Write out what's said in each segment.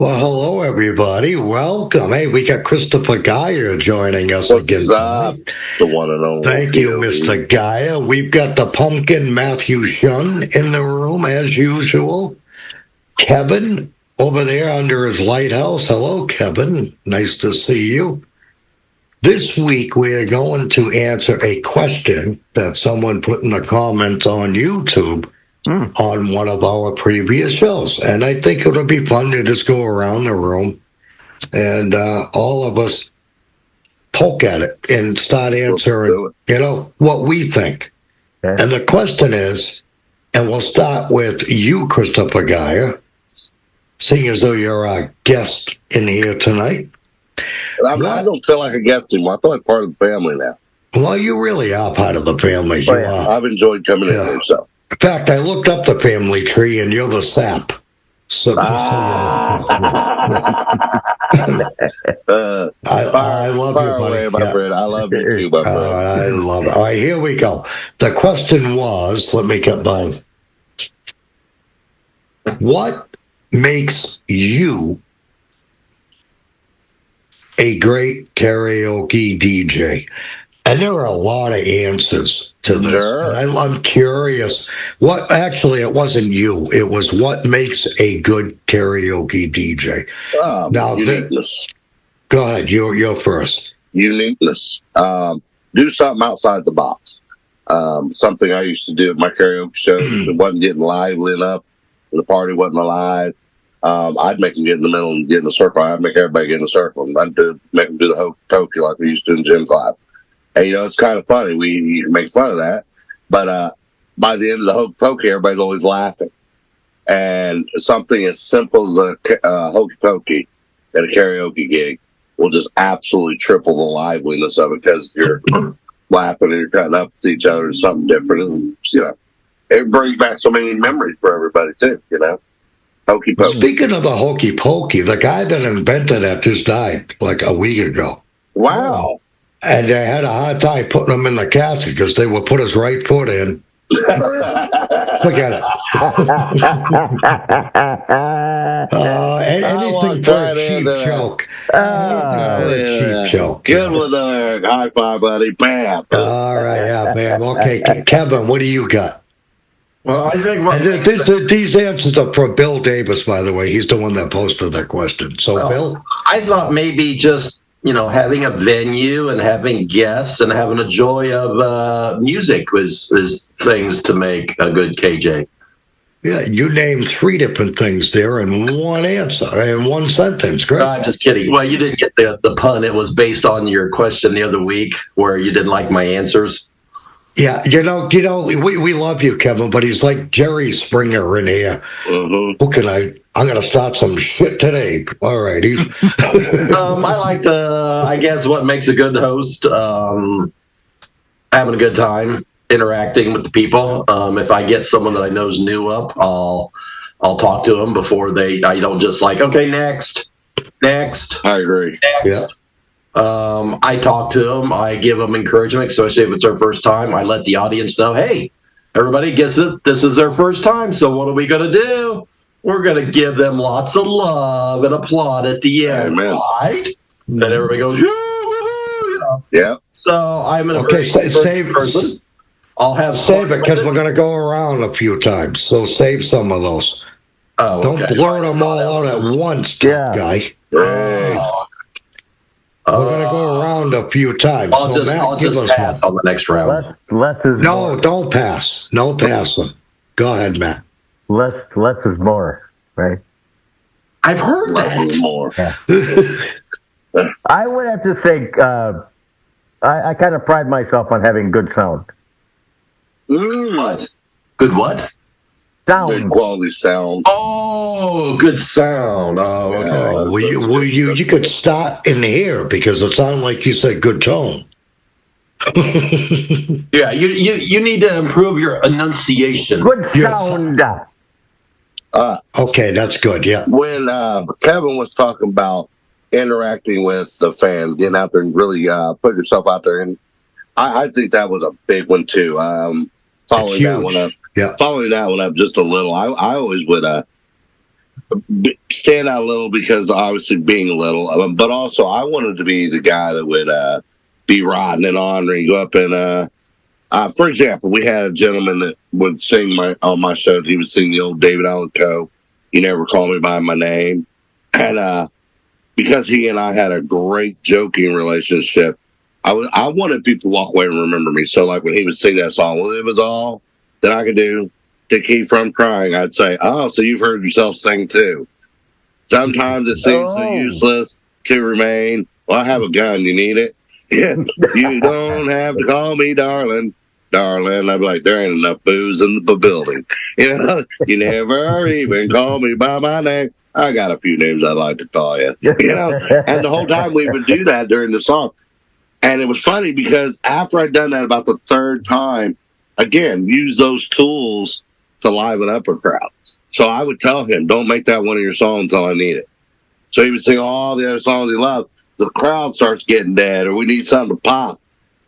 Well, hello, everybody. Welcome. Hey, we got Christopher Geyer joining us again What's up? tonight. The one and only. Thank you, Mr. Geyer. We've got the pumpkin Matthew Shun in the room, as usual. Kevin over there under his lighthouse. Hello, Kevin. Nice to see you. This week, we are going to answer a question that someone put in the comments on YouTube on one of our previous shows. And I think it'll be fun to just go around the room and all of us poke at it and start answering, what we think. Okay. And the question is, and we'll start with you, Christopher Geyer, seeing as though you're our guest in here tonight. I don't feel like a guest anymore. I feel like part of the family now. Well, you really are part of the family. You are. I've enjoyed coming in here, so. In fact, I looked up the family tree, and you're the sap. So, I love you, buddy. My friend. I love you too, my friend. I love it. All right, here we go. The question was, let me get mine. What makes you a great karaoke DJ? And there are a lot of answers to this. Sure. And I'm curious. Actually, it wasn't you. It was what makes a good karaoke DJ. Now, uniqueness. Go ahead. You're first. Uniqueness. Do something outside the box. Something I used to do at my karaoke shows. It wasn't getting lively enough. The party wasn't alive. I'd make them get in the middle and get in the circle. I'd make everybody get in the circle. And I'd make them do the hokey pokey like we used to in gym class. And, it's kind of funny. You can make fun of that. But by the end of the hokey pokey, everybody's always laughing. And something as simple as a hokey pokey at a karaoke gig will just absolutely triple the liveliness of it because you're laughing and you're cutting up with each other and something different. And, it brings back so many memories for everybody, too, Hokey pokey. Speaking of the hokey pokey, the guy that invented that just died like a week ago. Wow. And they had a hard time putting him in the casket because they would put his right foot in. Look at it. Anything for a cheap joke. Cheap joke. Good one there. High five, buddy. Bam. All right, yeah, bam. Okay, Kevin, what do you got? Well, I think these answers are for Bill Davis, by the way. He's the one that posted that question. So, Bill? I thought maybe just, having a venue and having guests and having a joy of music is things to make a good KJ. Yeah, you named 3 different things there in one answer, in one sentence. Great. I'm just kidding. Well, you didn't get the pun. It was based on your question the other week where you didn't like my answers. Yeah, we love you, Kevin, but he's like Jerry Springer in here. Mm-hmm. Who can I'm going to start some shit today. All right. I like I guess what makes a good host, having a good time, interacting with the people. If I get someone that I know is new up, I'll talk to them before I don't just like, okay, next. I agree. Next. Yeah. I talk to them. I give them encouragement, especially if it's their first time. I let the audience know, hey, everybody gets it. This is their first time. So what are we going to do? We're going to give them lots of love and applaud at the end. Amen. Right? And everybody goes, yeah. Yeah. So I'm an save person. I'll have save it because we're going to go around a few times. So save some of those. Oh, don't blurt them all out at once, guy. We're going to go around a few times. I'll just pass on the next round. No, don't pass. No passing. Go ahead, Matt. Less is more, right? I've heard that. More. Yeah. I would have to say I kind of pride myself on having good sound. What? Good what? Sound. Good quality sound. Oh, good sound. Oh, okay. You could start in here because it sounded like you said good tone. Yeah, you need to improve your enunciation. Good sound. Okay, that's good, yeah. When Kevin was talking about interacting with the fans, getting out there and really putting yourself out there, and I think that was a big one, too. Following that one up just a little, I always would stand out a little because obviously being little, but also I wanted to be the guy that would be riding and honoring, go up and for example, we had a gentleman that would sing on my show. He would sing the old David Allan Coe, "You Never Call Me by My Name," and because he and I had a great joking relationship, I wanted people to walk away and remember me. So like when he would sing that song, "Well, it was all that I could do to keep from crying," I'd say, "Oh, so you've heard yourself sing too. Sometimes it seems so useless to remain. Well, I have a gun. You need it? Yeah. You don't have to call me darling. Darling." I'd be like, "There ain't enough booze in the building. You know, you never even call me by my name. I got a few names I'd like to call you." You know, and the whole time we would do that during the song. And it was funny because after I'd done that about the third time, again, use those tools to liven up a crowd. So I would tell him, "Don't make that one of your songs until I need it." So he would sing all the other songs he loved. The crowd starts getting dead, or we need something to pop.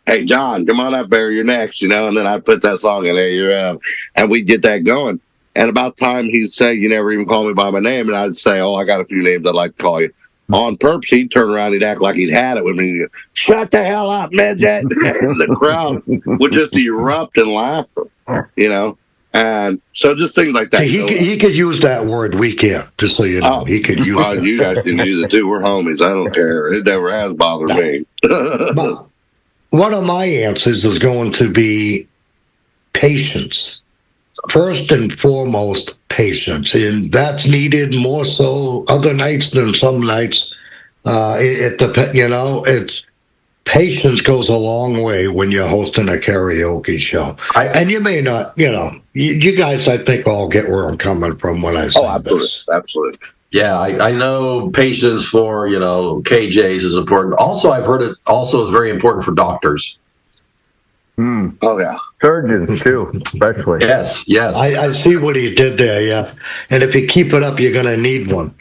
"Hey, John, come on up there. You're next," you know, and then I'd put that song in there. And we'd get that going. And about time he'd say, "You never even call me by my name," and I'd say, "Oh, I got a few names I'd like to call you." On purpose, he'd turn around, he'd act like he'd had it with me. He'd go, "Shut the hell up, midget!" And the crowd would just erupt in laughter, you know. And so just things like that. See, he could use that word. We can't, just so you know. He could use it. You guys can use it too. We're homies. I don't care. It never has bothered me. But one of my answers is going to be patience. First and foremost, patience. And that's needed more so other nights than some nights. It depends, you know, patience goes a long way when you're hosting a karaoke show. And you may not, you know, you guys, I think, all get where I'm coming from when I say this. Absolutely. Yeah, I know patience for, you know, KJs is important. Also, I've heard it also is very important for doctors. Oh, yeah. Surgeons, too, especially. Yes. I see what he did there, yeah. And if you keep it up, you're going to need one.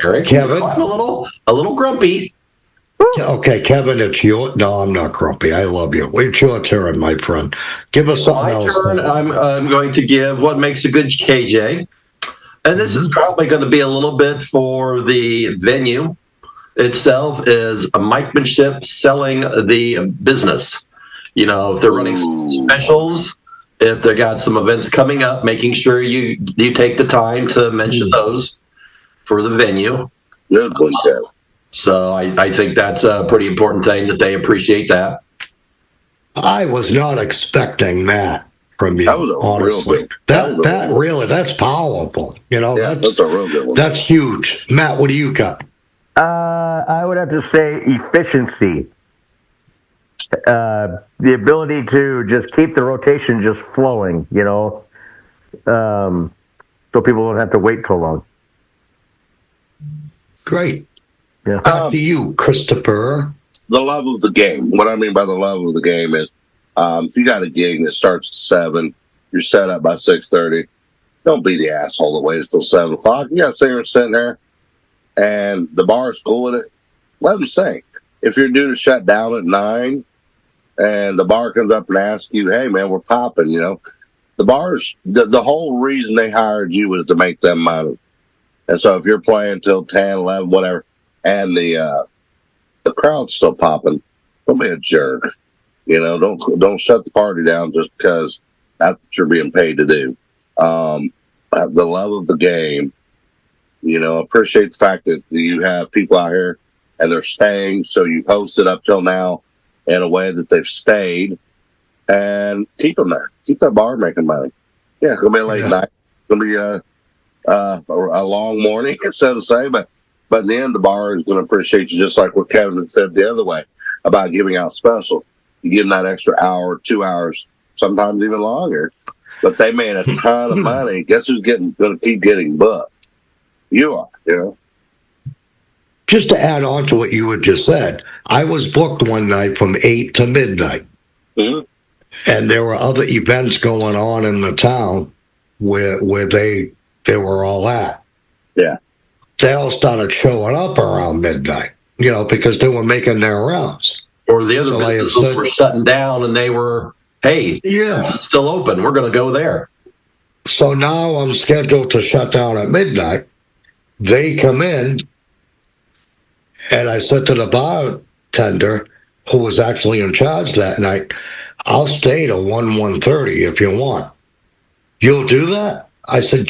Eric, Kevin, I'm a little grumpy. Okay, Kevin, it's your. No, I'm not grumpy. I love you. It's your turn, my friend. Give us something else. My turn. I'm going to give what makes a good KJ, and this is probably going to be a little bit for the venue itself. Is a micmanship selling the business. You know, if they're running specials. If they got some events coming up, making sure you take the time to mention those for the venue. Good one, Kev. So I think that's a pretty important thing that they appreciate that. I was not expecting that from you. That was honestly. That's powerful. You know, that's a real good one. That's huge. Matt, what do you got? I would have to say efficiency. The ability to just keep the rotation just flowing, you know, so people don't have to wait so long. Great. Yeah. Back to you, Christopher. The love of the game. What I mean by the love of the game is, if you got a gig that starts at 7, you're set up by 6:30. Don't be the asshole that waits till 7 o'clock. You got a singer sitting there, and the bar's cool with it. Let them sing. If you're due to shut down at 9. And the bar comes up and asks you, "Hey, man, we're popping," you know. The bars, the whole reason they hired you was to make them money. And so if you're playing till 10, 11, whatever, and the crowd's still popping, don't be a jerk. You know, don't shut the party down just because that's what you're being paid to do. The love of the game, you know, appreciate the fact that you have people out here and they're staying, so you've hosted up till now in a way that they've stayed, and keep them there. Keep that bar making money. Yeah, it's going to be a late night. It's going to be a long morning, so to say, but in the end, the bar is going to appreciate you, just like what Kevin had said the other way about giving out special. You give them that extra hour, 2 hours, sometimes even longer, but they made a ton of money. Guess who's going to keep getting booked? You are, you know. Just to add on to what you had just said, I was booked one night from 8 to midnight. Mm-hmm. And there were other events going on in the town where they were all at. Yeah. They all started showing up around midnight, you know, because they were making their rounds. Or the other businesses were shutting down and they were hey, Yeah. it's still open. We're going to go there. So now I'm scheduled to shut down at midnight. They come in, and I said to the bartender, who was actually in charge that night, I'll stay to 1:30 if you want. You'll do that? I said,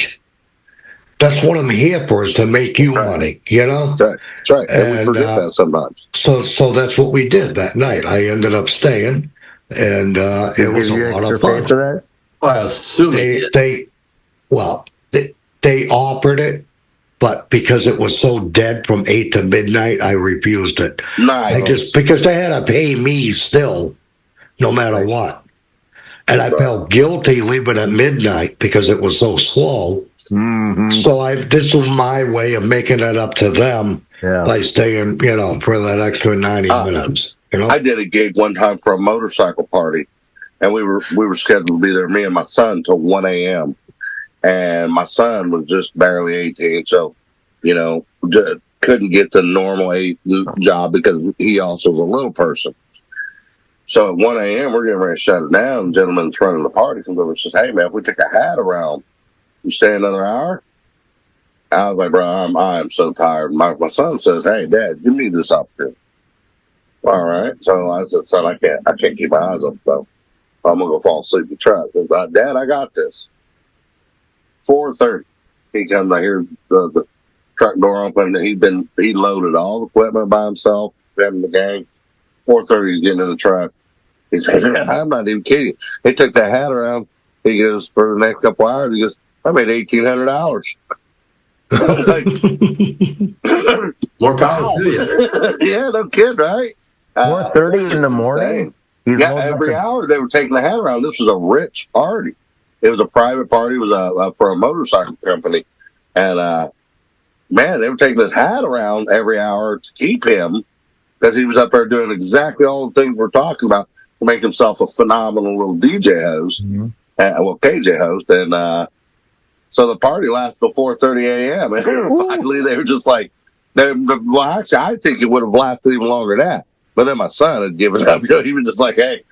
that's what I'm here for, is to make you money, you know? That's right. And we forget that sometimes. So that's what we did that night. I ended up staying, and it was a lot of fun. For that? Well, I assume they offered it, but because it was so dead from 8 to midnight, I refused it. Nice. Because they had to pay me still, no matter what. And I felt guilty leaving at midnight because it was so slow. Mm-hmm. So this was my way of making it up to them by staying, for that extra 90 minutes. I did a gig one time for a motorcycle party, and we were scheduled to be there, me and my son, till 1 a.m. And my son was just barely 18, so couldn't get the normal job because he also was a little person. So at 1 a.m., we're getting ready to shut it down. The gentleman's running the party comes over and says, "Hey, man, if we take a hat around, you stay another hour?" I was like, "Bro, I am so tired." My son says, "Hey, Dad, you need this opportunity." All right. So I said, "Son, I can't keep my eyes open, so I'm going to go fall asleep in the truck." He goes, "Dad, I got this." 4:30, he comes, I hear the truck door open, and he loaded all the equipment by himself, having the gang. 4:30, he's getting in the truck. He said, "I'm not even kidding." He took that hat around. He goes, for the next couple hours, he goes, "I made $1,800. I'm like, more power to you. Yeah, no kid, right? 4:30 in the morning? Yeah, every hour they were taking the hat around. This was a rich party. It was a private party. It was for a motorcycle company. And, man, they were taking this hat around every hour to keep him, because he was up there doing exactly all the things we're talking about to make himself a phenomenal little DJ host, KJ host. And so the party lasted till 4:30 a.m. And finally they were just like, well, actually, I think it would have lasted even longer than that. But then my son had given up. He was just like, "Hey,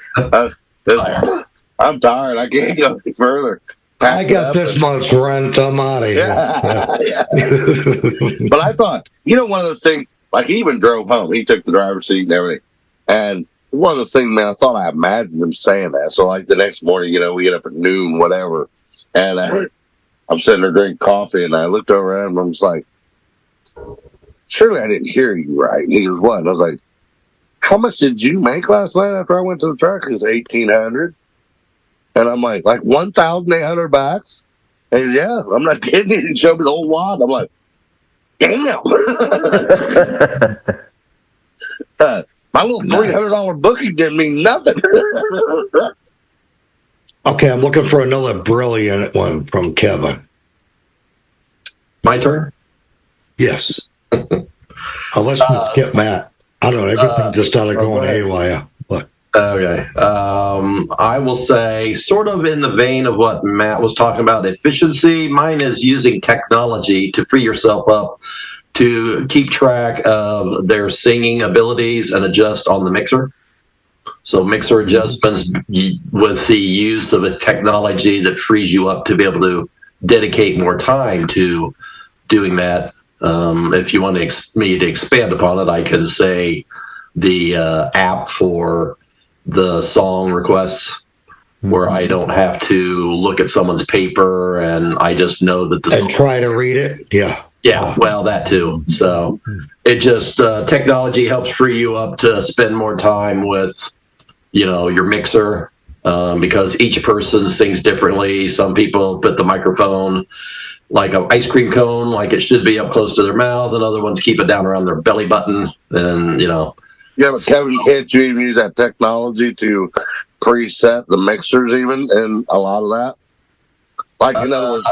I'm tired. I can't go any further. I got this month's rent. I'm out of here." Yeah. But I thought, one of those things, like he even drove home. He took the driver's seat and everything. And one of those things, man, I thought I imagined him saying that. So like the next morning, we get up at noon, whatever. And I'm sitting there drinking coffee, and I looked over at him, and I was like, "Surely I didn't hear you right." And he goes, "What?" And I was like, "How much did you make last night after I went to the truck?" He goes, $1,800. And I'm like $1,800? And he goes, "Yeah, I'm not kidding you." He showed me the whole wad. I'm like, damn. My little $300 booking didn't mean nothing. Okay, I'm looking for another brilliant one from Kevin. My turn? Yes. Unless we skip Matt. I don't know. Everything just started going haywire. What? Okay. I will say, sort of in the vein of what Matt was talking about, efficiency. Mine is using technology to free yourself up to keep track of their singing abilities and adjust on the mixer. So mixer adjustments with the use of a technology that frees you up to be able to dedicate more time to doing that. If you want me to expand upon it, I can say the app for the song requests, where I don't have to look at someone's paper and I just know that the and try to read it. Yeah. Yeah, well, that too. So it just technology helps free you up to spend more time with, your mixer, because each person sings differently. Some people put the microphone like an ice cream cone, like it should be up close to their mouth, and other ones keep it down around their belly button. And Yeah, but Kevin, can't you even use that technology to preset the mixers even, and a lot of that? Like, in other words,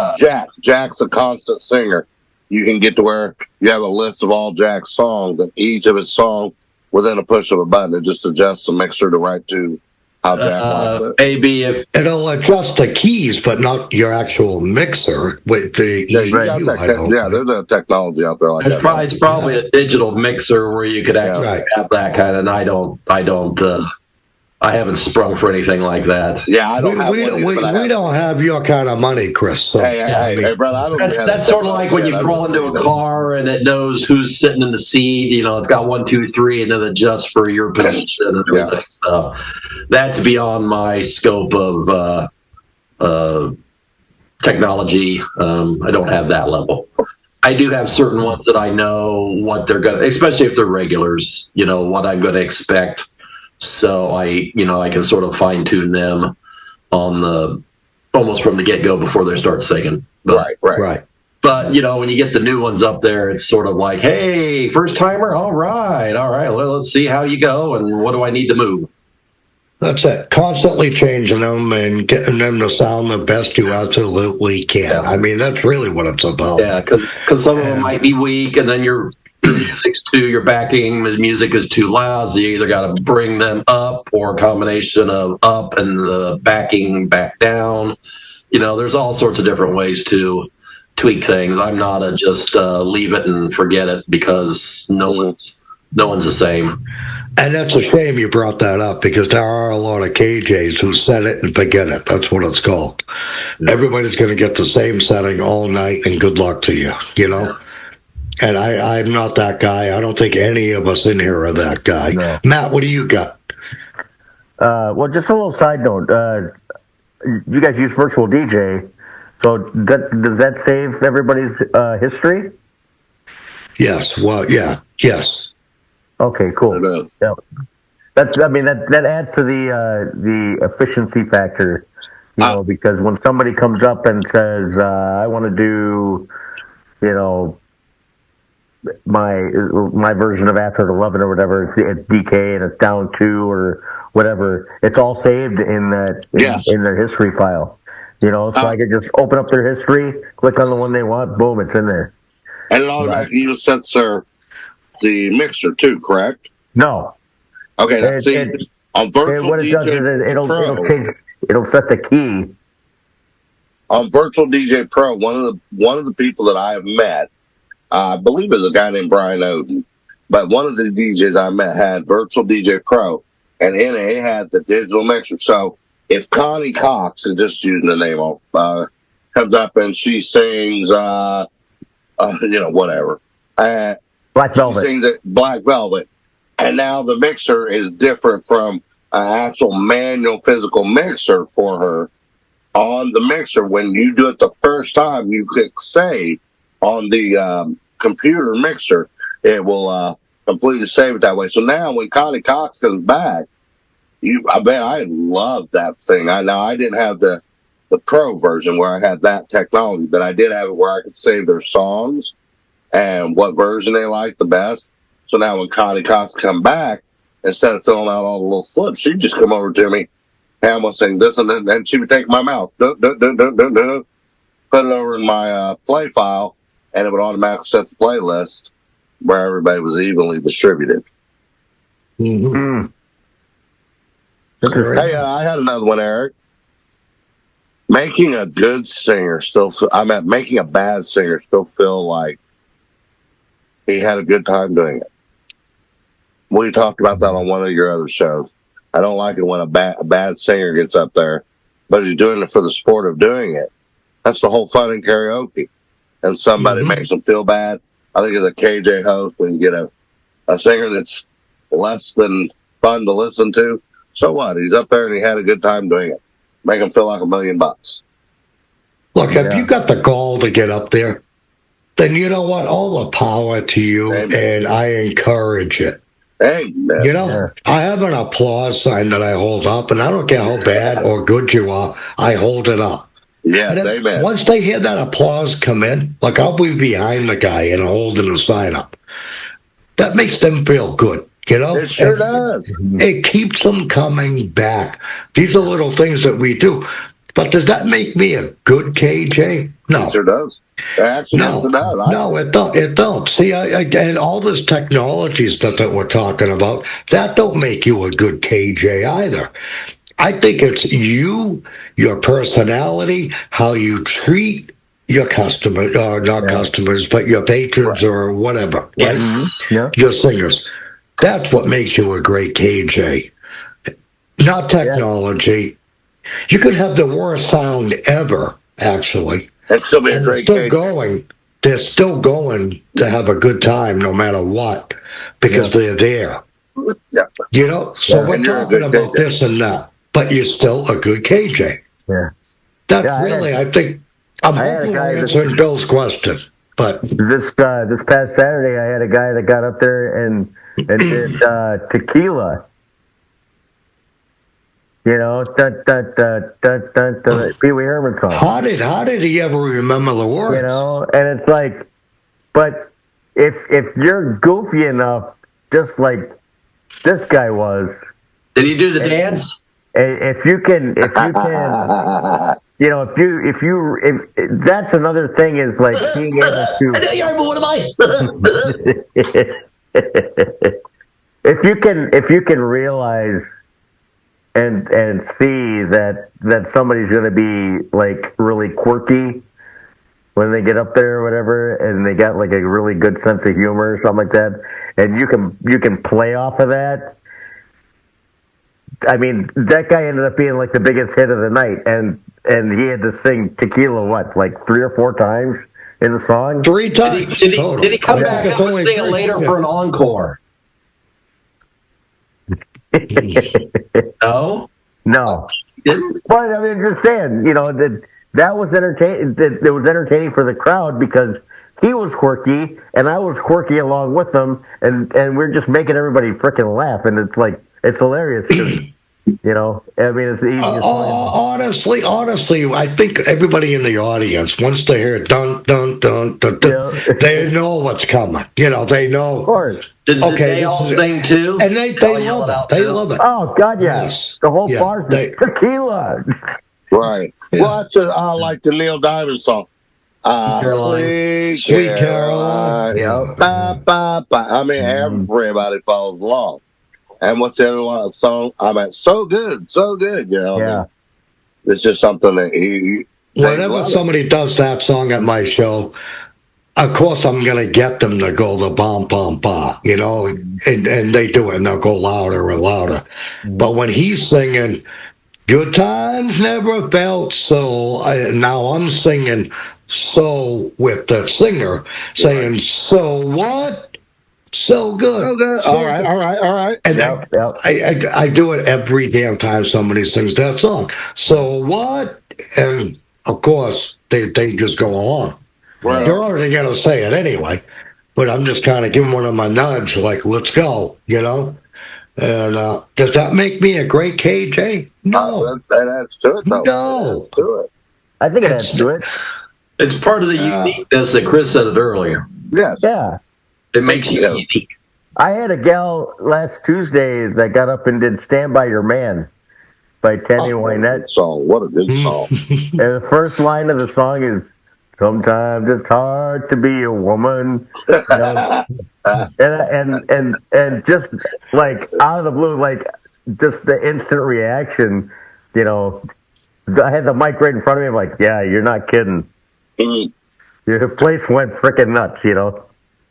Jack's a constant singer. You can get to where you have a list of all Jack's songs, and each of his songs, within a push of a button, it just adjusts the mixer to right to how Jack likes it. Maybe if it'll adjust the keys, but not your actual mixer with the there's a technology out there like that. It's probably a digital mixer where you could actually have that kind of. And I don't I haven't sprung for anything like that. Yeah, I don't have We one either, but I have- don't have your kind of money, Chris. So, Hey, brother, I don't have That's that sort of like when you yet. roll into a car and it knows who's sitting in the seat. You know, it's got 1, 2, 3, and it adjusts for your position and everything. So that's beyond my scope of technology. I don't have that level. I do have certain ones that I know what they're going to, especially if they're regulars, you know, what I'm going to expect. So I can sort of fine tune them on the, almost from the get go before they start singing. But, Right. But, you know, when you get the new ones up there, it's sort of like, hey, first timer. All right. Well, let's see how you go. And what do I need to move? That's it. Constantly changing them and getting them to sound the best you absolutely can. Yeah. I mean, that's really what it's about. Yeah, because some of them might be weak, and then your music's your backing music is too loud, so you either got to bring them up or a combination of up and the backing back down. You know, there's all sorts of different ways to tweak things. I'm not a just leave it and forget it, because no one's the same. And that's a shame you brought that up, because there are a lot of KJs who set it and forget it. That's what it's called. Yeah. Everybody's going to get the same setting all night, and good luck to you, you know? And I'm not that guy. I don't think any of us in here are that guy. No. Matt, what do you got? Well, just a little side note. You guys use Virtual DJ, so does that save everybody's history? Yes. Well, yeah. Yes. Okay, cool. Yeah. That adds to the efficiency factor, you know, because when somebody comes up and says, I want to do, you know, my version of After 11 or whatever, it's DK and it's down 2 or whatever, it's all saved in their history file. You know, so I could just open up their history, click on the one they want, boom, it's in there. And it automatically even sets the mixer too, correct? No. Okay, now see, on Virtual DJ Pro, it'll set the key. On Virtual DJ Pro, one of the people that I have met, I believe it was a guy named Brian Oden, but one of the DJs I met had Virtual DJ Pro, and in it had the digital mixer. So if Connie Cox, is just using the name off, comes up and she sings, whatever. Black Velvet. She sings Black Velvet. And now the mixer is different from an actual manual physical mixer for her. On the mixer, when you do it the first time, you click save on the computer mixer, it will completely save it that way. So now when Connie Cox comes back, I bet I love that thing. I didn't have the pro version where I had that technology, but I did have it where I could save their songs and what version they liked the best. So now when Connie Cox come back, instead of filling out all the little slips, she'd just come over to me, and I'm going to sing this, and then she would take my mouth, put it over in my play file, and it would automatically set the playlist where everybody was evenly distributed. Mm-hmm. Hey, I had another one, Eric. Making a good singer making a bad singer still feel like he had a good time doing it. We talked about that on one of your other shows. I don't like it when a bad singer gets up there, but he's doing it for the sport of doing it. That's the whole fun in karaoke. And somebody makes them feel bad. I think as a KJ host, when you get a singer that's less than fun to listen to, so what? He's up there and he had a good time doing it. Make him feel like $1 million. Look, if you got the gall to get up there, then you know what? All the power to you, and I encourage it. Amen. You know, I have an applause sign that I hold up, and I don't care how bad or good you are, I hold it up. Yes, amen. Once they hear that applause come in, like I'll be behind the guy and holding the sign up. That makes them feel good, you know? It sure does. It keeps them coming back. These are little things that we do. But does that make me a good KJ? No. It sure does. Actually, no, it don't. See, and all this technology stuff that we're talking about, that don't make you a good KJ either. I think it's you, your personality, how you treat your customers, or not customers, but your patrons or whatever, right? Mm-hmm. Yeah. Your singers. That's what makes you a great KJ. not technology. You could have the worst sound ever, actually. That's still be a great still going. They're still going to have a good time no matter what because they're there. Yeah. You know, so we're talking about this and that, but you're still a good KJ. Yeah. That's really, I think, I'm hoping we're answering Bill's question. But this past Saturday, I had a guy that got up there and did tequila. You know, Pee Wee Herman song. How did he ever remember the words? You know, and it's like, but if you're goofy enough, just like this guy was. Did he do the dance? If you can, you know, if that's another thing is like being able to. What am I? if you can realize and see that somebody's going to be like really quirky when they get up there or whatever, and they got like a really good sense of humor or something like that, and you can play off of that. I mean, that guy ended up being like the biggest hit of the night, and he had to sing Tequila like 3 or 4 times in the song. 3 times. Did he come back up and sing it later for an encore? No. But I mean, just saying, you know, that was entertaining. It was entertaining for the crowd because he was quirky and I was quirky along with him, and we're just making everybody freaking laugh, and it's like it's hilarious. You know, I mean, it's the easiest. Honestly, I think everybody in the audience wants to hear dun dun dun dun dun. Yeah. They know what's coming. You know, they know. Of course. Did they all sing too? And they love it. They love it. Oh God, yes. The whole bar is tequila. Right. Well, I like the Neil Diamond song. Sweet Caroline. Yeah. I mean, everybody follows along. And what's the other song? So good, you know. Yeah. I mean, it's just something that whenever somebody does that song at my show, of course I'm going to get them to go the bum bum ba, you know, and they do it, and they'll go louder and louder. But when he's singing, good times never felt so, now I'm singing so with the singer saying, so what? So good. So good. All right. And I do it every damn time somebody sings that song. So what? And of course, they just go along. Right. They're already going to say it anyway. But I'm just kind of giving one of my nudge, like, let's go, you know? And does that make me a great KJ? No. That adds to it, though. No. Adds to it. I think it adds to it. It's part of the uniqueness that Chris said it earlier. Yes. Yeah. It makes you unique. I had a gal last Tuesday that got up and did Stand By Your Man by Tammy Wynette. What a good song. And the first line of the song is, sometimes it's hard to be a woman. You know? and just like out of the blue, like just the instant reaction, you know, I had the mic right in front of me. I'm like, yeah, you're not kidding. Your place went freaking nuts, you know.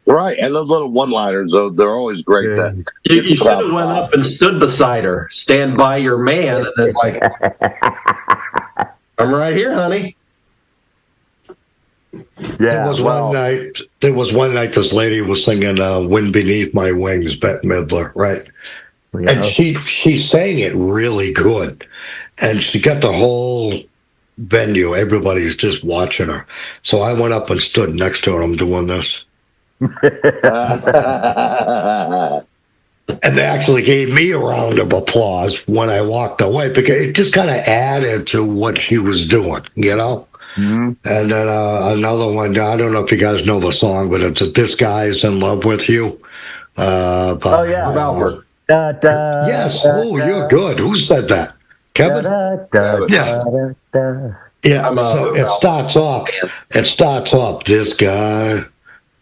Right, and those little one-liners, they're always great. Yeah. You should have went up and stood beside her. Stand by your man. And it's like, I'm right here, honey. Yeah. There was one night this lady was singing "Wind Beneath My Wings," Bette Midler, right? Yeah. And she sang it really good, and she got the whole venue. Everybody's just watching her. So I went up and stood next to her. I'm doing this. And they actually gave me a round of applause when I walked away because it just kind of added to what she was doing, you know? Mm-hmm. And then another one, I don't know if you guys know the song, but it's This Guy's in Love with You. Oh, yeah. Albert. Yes. Oh, you're good. Who said that? Kevin? Yeah. Yeah. So it starts off, this guy.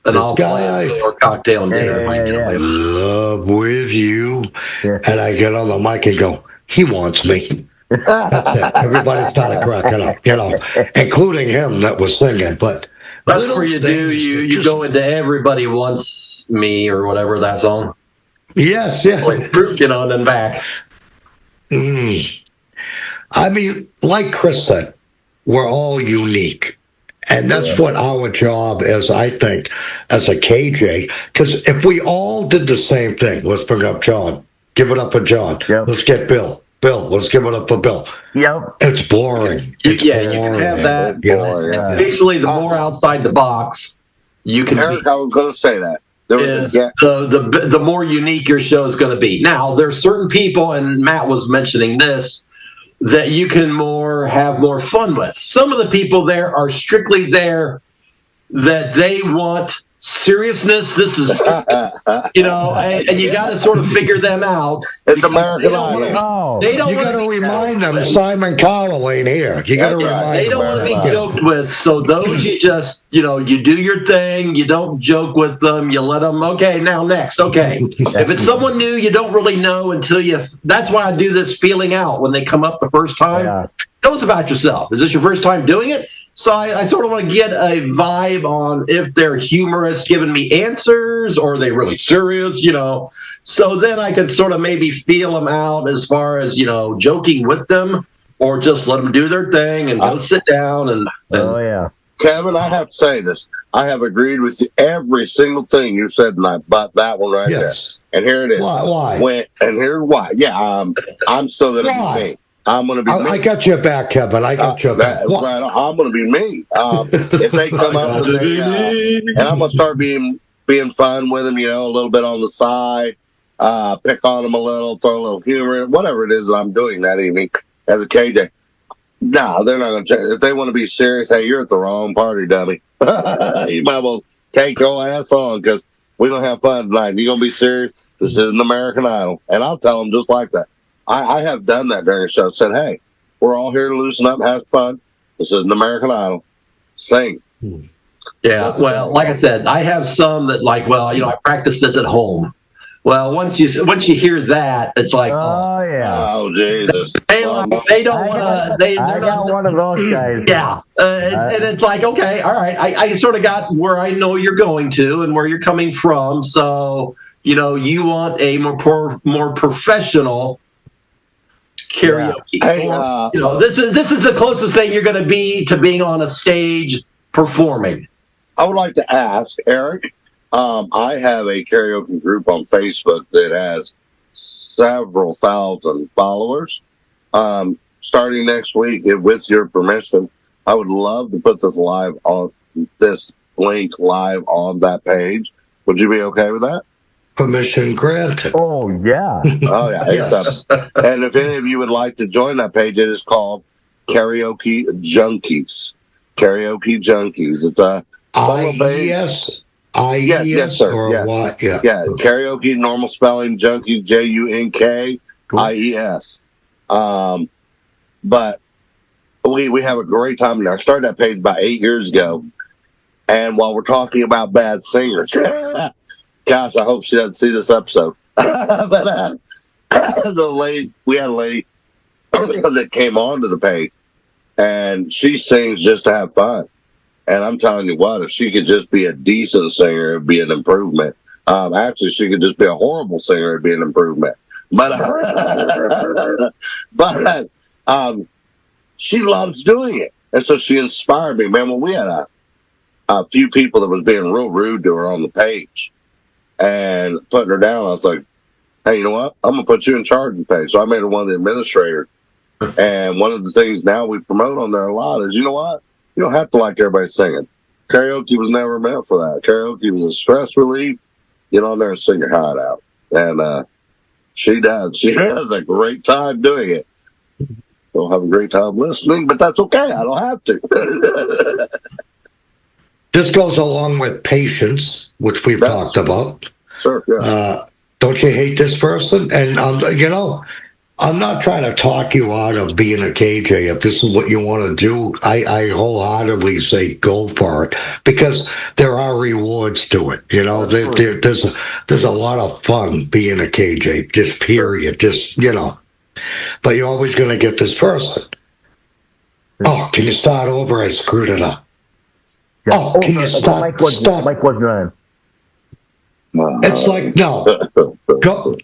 And I'll play a cocktail and dinner. In love with you. Yeah. And I get on the mic and go, he wants me. That's it. Everybody started cracking up, you know, including him that was singing. But that's where you do. You go into Everybody Wants Me or whatever that song. Yes, yeah. Like, you know, and then back. I mean, like Chris said, we're all unique. And that's what our job is, I think, as a KJ. Because if we all did the same thing, let's bring up John. Give it up for John. Yep. Let's get Bill. Bill, let's give it up for Bill. Yep. It's boring. It's boring. You can have that. Basically, the more outside the box you can Eric, be. I was going to say that. The more unique your show is going to be. Now, there's certain people, and Matt was mentioning this, that you can have more fun with. Some of the people there are strictly there that they want seriousness. This is, and you got to sort of figure them out. It's American Idol. You got to remind them Simon Cowell ain't here. You got to remind them. They don't want to be joked with. So those you just, you do your thing. You don't joke with them. You let them. Okay, now next. Okay, if it's someone new, you don't really know until you. That's why I do this feeling out when they come up the first time. Yeah. Tell us about yourself. Is this your first time doing it? So I sort of want to get a vibe on if they're humorous, giving me answers, or are they really serious, So then I can sort of maybe feel them out as far as, joking with them, or just let them do their thing and go sit down. Oh, yeah. Kevin, I have to say this. I have agreed with you every single thing you said tonight, but that one right there. And here it is. Why? And here's why. Yeah, I'm still going to be me. I'm going to be me. I got your back, Kevin. I got your back. Right, I'm going to be me. If they come up and and I'm going to start being fun with them, a little bit on the side, pick on them a little, throw a little humor, whatever it is that I'm doing that evening as a KJ. No, they're not going to change. If they want to be serious, hey, you're at the wrong party, dummy. You might as well take your ass on because we're going to have fun tonight. You're going to be serious. This is an American Idol. And I'll tell them just like that. I have done that during the show. Said, hey, we're all here to loosen up, have fun. This is an American Idol. Sing. Yeah, well, like I said, I have some that I practice this at home. Well, once you hear that, it's like, oh Jesus, they don't want to. I got one of those guys. Yeah, and it's like, okay, all right, I sort of got where I know you're going to and where you're coming from. So you want a more professional karaoke. Yeah. Hey, this is the closest thing you're going to be to being on a stage performing. I would like to ask Eric. I have a karaoke group on Facebook that has several thousand followers. Starting next week, with your permission, I would love to put this link live on that page. Would you be okay with that? Permission granted. Oh, yeah. Oh, yeah. Yes. And if any of you would like to join that page, it is called Karaoke Junkies. Karaoke Junkies. It's a IES? Yes, sir. Or what? Yeah. Yeah. Karaoke, normal spelling, Junkies, JUNKIES. But we have a great time there. I started that page about 8 years ago. And while we're talking about bad singers, gosh, I hope she doesn't see this episode. But we had a lady that came onto the page, and she sings just to have fun. And I'm telling you what, if she could just be a decent singer, it'd be an improvement. Actually, she could just be a horrible singer, it'd be an improvement. But she loves doing it, and so she inspired me. Man, when we had a few people that was being real rude to her on the page and putting her down, I was like, hey, you know what? I'm going to put you in charge of the page. So I made her one of the administrators. And one of the things now we promote on there a lot is, you know what? You don't have to like everybody singing. Karaoke was never meant for that. Karaoke was a stress relief. Get on there and sing your heart out. And she does. She has a great time doing it. Don't have a great time listening, but that's okay. I don't have to. This goes along with patience, which we've talked about. Sure, yeah. Don't you hate this person? And, I'm not trying to talk you out of being a KJ. If this is what you want to do, I wholeheartedly say go for it, because there are rewards to it. There's a lot of fun being a KJ, just period. Just, but you're always going to get this person. Oh, can you start over? I screwed it up. Yeah. Can you stop? Mike wasn't on. It's like, no,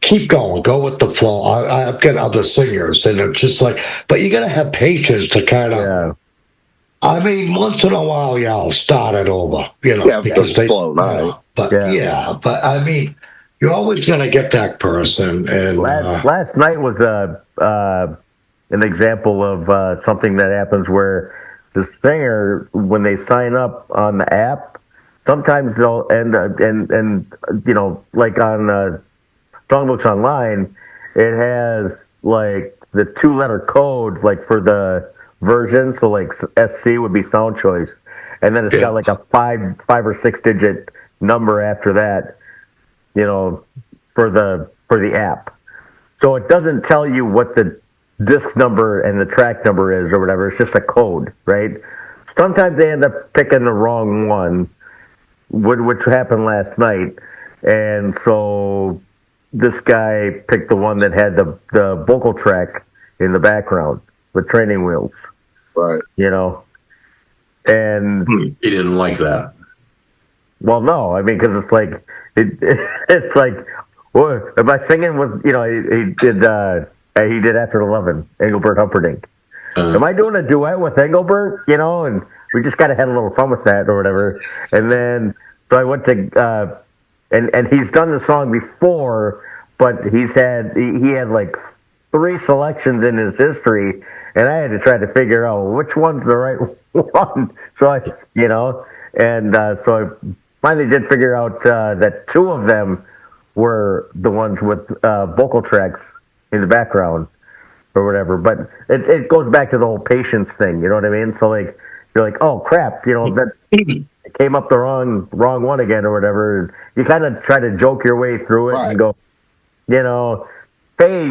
keep going, go with the flow. I've got other singers, and it's just like, but you got to have patience to kind of. Yeah. I mean, once in a while, yeah, I'll start it over, because they flow night. But but I mean, you're always going to get that person. And last night was an example of something that happens where the singer, when they sign up on the app, sometimes they'll and like on Songbooks Online, it has like the 2-letter code like for the version, so like SC would be sound choice, and then it's got like a 5 or 6 digit number after that, for the app. So it doesn't tell you what the disc number and the track number is or whatever. It's just a code, right? Sometimes they end up picking the wrong one, which happened last night, and so this guy picked the one that had the vocal track in the background with training wheels. Right. And he didn't like that. Well, no, I mean, because it's like it's like, well, am I singing with he did After 11, Engelbert Humperdinck. Am I doing a duet with Engelbert? And we just kind of had a little fun with that or whatever. And then so I went to and he's done the song before, but he had like 3 selections in his history, and I had to try to figure out which one's the right one. So so I finally did figure out that 2 of them were the ones with vocal tracks in the background or whatever. But it goes back to the whole patience thing. You know what I mean? So like you're like, oh crap, that came up the wrong one again or whatever. And you kind of try to joke your way through it and go, hey,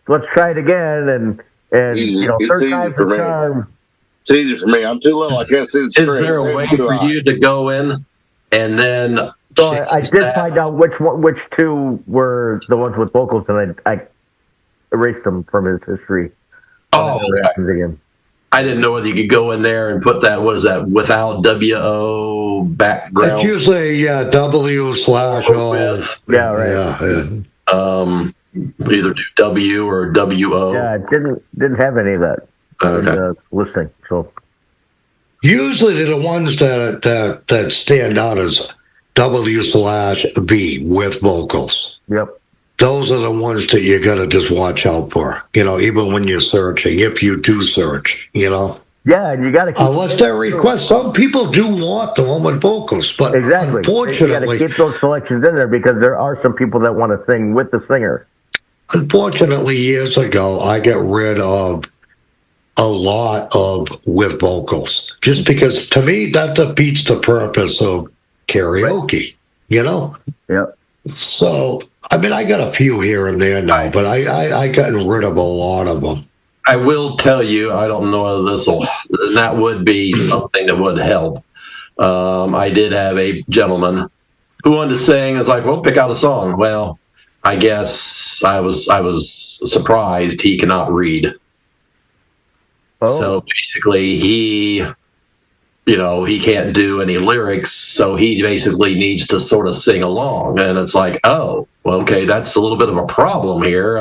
let's try it again, and third time's the charm. It's easy for me. I'm too little. I can't see the screen. Is there a way for you to go in and then? So I did find out which 2 were the ones with vocals, and I erased them from his history. Oh, again. I didn't know whether you could go in there and put that. What is that? Without WO background. It's usually W/O. Yeah, right. Yeah. Either do W or WO. Yeah, it didn't have any of that in the listing. So usually they're the ones that stand out as W/B with vocals. Yep. Those are the ones that you got to just watch out for. Even when you're searching, if you do search, Yeah, and you got to keep unless they request. Some people do want the one with vocals, but unfortunately, you got to keep those selections in there because there are some people that want to sing with the singer. Unfortunately, years ago, I got rid of a lot of with vocals just because, to me, that defeats the purpose of karaoke. Yeah. So, I mean, I got a few here and there now, but I gotten rid of a lot of them. I will tell you, I don't know whether that would be something that would help. I did have a gentleman who wanted to sing. It's like, well, pick out a song. Well, I guess I was surprised he cannot read. Oh. So basically, he can't do any lyrics, so he basically needs to sort of sing along. And it's like, oh, well, okay, that's a little bit of a problem here.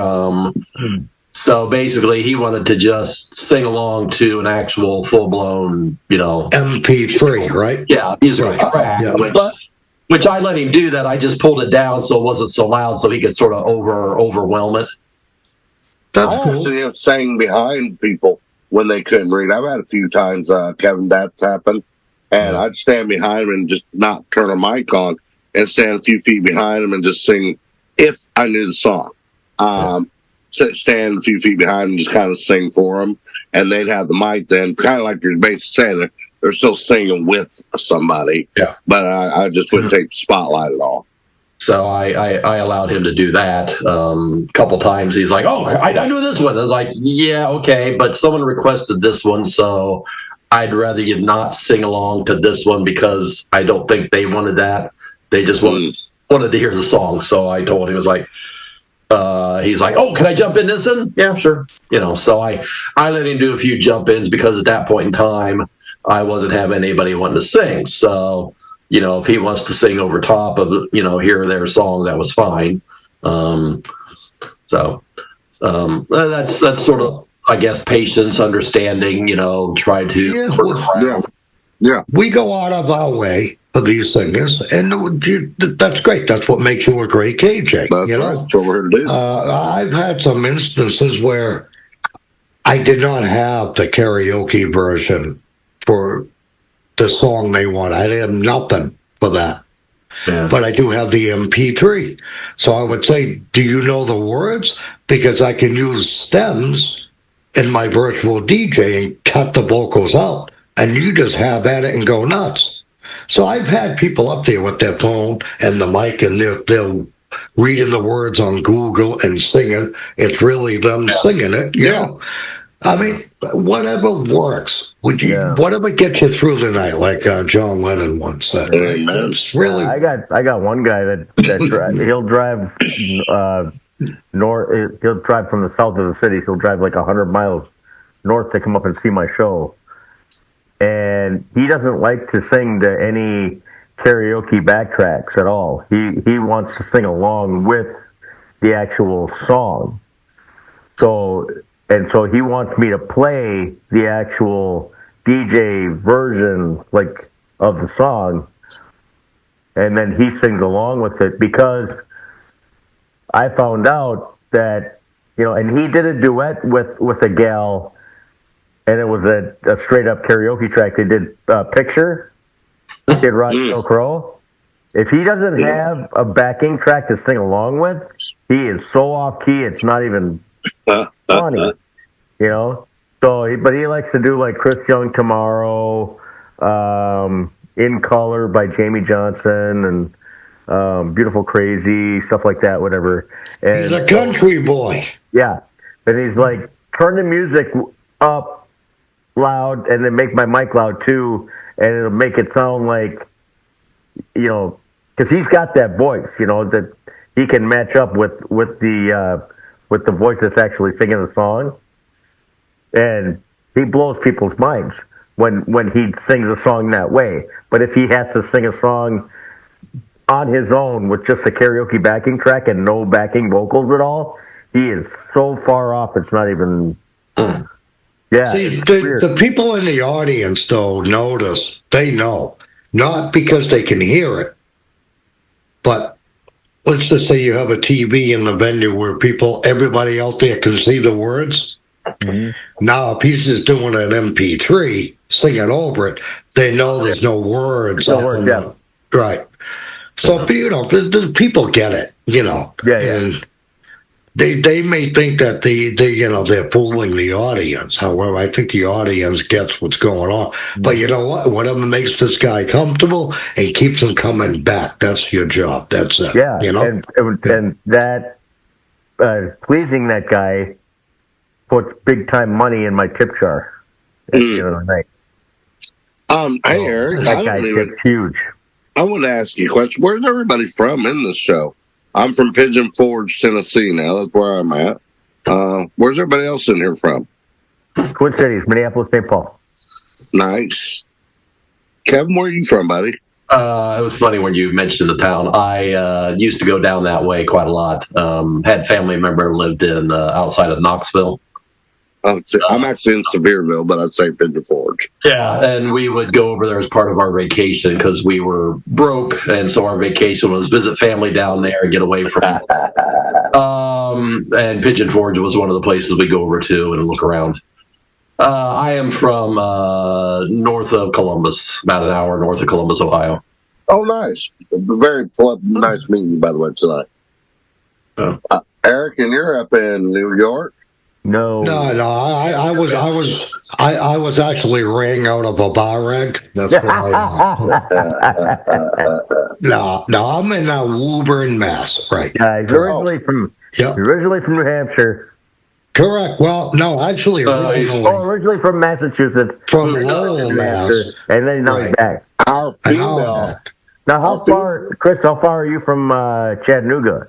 So basically, he wanted to just sing along to an actual full-blown, MP3, right? Yeah, music track, which I let him do that. I just pulled it down so it wasn't so loud, so he could sort of overwhelm it. That's cool. Actually have sang behind people when they couldn't read. I've had a few times, Kevin, that's happened, and I'd stand behind him and just not turn a mic on and stand a few feet behind him and just sing if I knew the song. Stand a few feet behind him and just kind of sing for them, and they'd have the mic then, kind of like you're basically saying, they're still singing with somebody. Yeah. But I just wouldn't take the spotlight at all. So I allowed him to do that a couple times. He's like, oh, I knew this one. I was like, yeah, okay, but someone requested this one, so I'd rather you not sing along to this one because I don't think they wanted that. They just wanted to hear the song. So I told him, he's like, oh, can I jump in this one? Yeah, sure. So I let him do a few jump ins because at that point in time, I wasn't having anybody wanting to sing. So if he wants to sing over top of, here or there song, that was fine. That's sort of, I guess, patience, understanding, try to work around. Yeah. We go out of our way for these singers, and that's great. That's what makes you a great KJ. That's right. That's what we're here to do. I've had some instances where I did not have the karaoke version for the song they want. I didn't have nothing for that. Yeah. But I do have the MP3. So I would say, do you know the words? Because I can use stems in my virtual DJ and cut the vocals out. And you just have at it and go nuts. So I've had people up there with their phone and the mic, and they're reading the words on Google and singing. It's really them singing it. You know? I mean, whatever works. Whatever gets you through the night, like John Lennon once said. Right? That's really. I got one guy that he'll drive north. He'll drive from the south of the city. He'll drive like 100 miles north to come up and see my show. And he doesn't like to sing to any karaoke backtracks at all. He wants to sing along with the actual song. So he wants me to play the actual DJ version, like, of the song, and then he sings along with it, because I found out that, and he did a duet with a gal, and it was a straight-up karaoke track. They did Picture, did Rocky Crow. If he doesn't have a backing track to sing along with, he is so off-key, it's not even funny, So, but he likes to do, like, Chris Young Tomorrow, In Color by Jamie Johnson, and Beautiful Crazy, stuff like that, whatever. And he's a country boy. Yeah. And he's like, turn the music up loud and then make my mic loud too, and it'll make it sound like, because he's got that voice, that he can match up with the voice that's actually singing the song, and he blows people's minds when he sings a song that way. But if he has to sing a song on his own with just a karaoke backing track and no backing vocals at all, he is so far off it's not even. Yeah. See, the people in the audience, though, notice. They know. Not because they can hear it, but let's just say you have a TV in the venue where everybody out there can see the words. Mm-hmm. Now, if he's just doing an MP3, singing over it, they know there's no words. Right. So, the people get it, Yeah. And They may think that they're fooling the audience. However, I think the audience gets what's going on. But you know what? Whatever makes this guy comfortable and keeps him coming back, that's your job. That's it. Yeah, and that pleasing that guy puts big time money in my tip jar at the end of the night. Hey Eric, that guy gets huge. I want to ask you a question. Where's everybody from in this show? I'm from Pigeon Forge, Tennessee now. That's where I'm at. Where's everybody else in here from? Twin Cities, Minneapolis, St. Paul. Nice. Kevin, where are you from, buddy? It was funny when you mentioned the town. I used to go down that way quite a lot. Had family member lived in outside of Knoxville. I'm actually in Sevierville, but I'd say Pigeon Forge. Yeah, and we would go over there as part of our vacation because we were broke, and so our vacation was visit family down there and get away from and Pigeon Forge was one of the places we go over to and look around. I am from north of Columbus, about an hour north of Columbus, Ohio. Oh, nice. Very nice meeting you, by the way, tonight. Eric, and you're up in New York? No. I was actually ran out of a bar rag. That's where I am. No, I'm in Woburn, Mass. Right. Yeah, he's originally from New Hampshire. Correct. Well, no, actually, originally from Massachusetts. From Lowell, Mass. And then now he's back. Our female. Now, how far, Chris? How far are you from Chattanooga?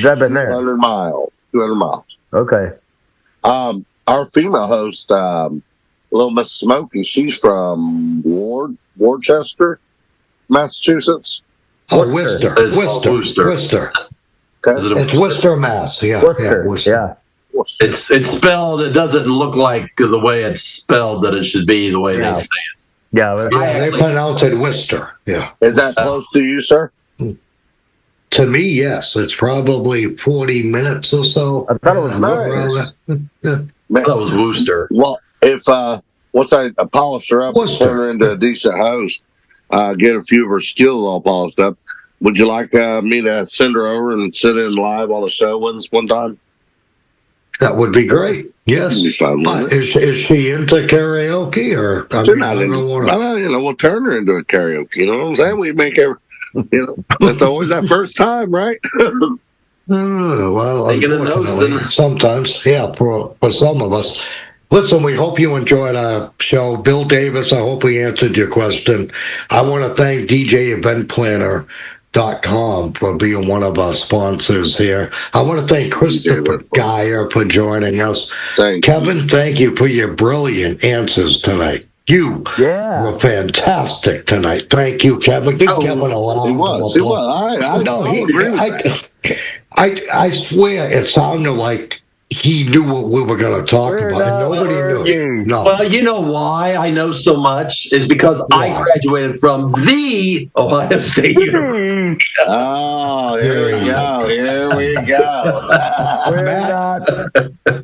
I've been there. 200 miles. 200 miles. Okay. Our female host Little Miss Smokey. She's from Worcester, Massachusetts. Oh, Worcester. Worcester. Okay. It's Worcester, Mass. Yeah. Worcester. Yeah. It's spelled. It doesn't look like the way it's spelled that it should be the way they say it. Yeah, they pronounce it Worcester. Yeah. Is that close to you, sir? To me, yes. It's probably 40 minutes or so. I thought it was nice. That was Worcester. Well, if once I polish her up and turn her into a decent host, get a few of her skills all polished up, would you like me to send her over and sit in live on a show with us one time? That would be great. Yes. Be fun, is she into karaoke or? She's not into. We'll turn her into a karaoke. You know what I'm saying? We make her. That's always that first time, right? Well, unfortunately, sometimes, yeah, for some of us. Listen, we hope you enjoyed our show. Bill Davis, I hope we answered your question. I want to thank DJEventPlanner.com for being one of our sponsors here. I want to thank Christopher Geyer for joining us. Kevin, thank you for your brilliant answers tonight. You were fantastic tonight. Thank you, Kevin. Give Kevin a lot. He was. I swear it sounded like he knew what we were going to talk about, and nobody knew. No. Well, you know why I know so much is because I graduated from the Ohio State University. Oh, here we go. Here we go.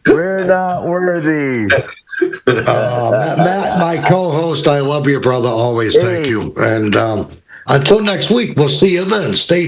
We're not worthy. Matt, my co-host, I love you, brother. Always thank you. And until next week, we'll see you then. Stay tuned.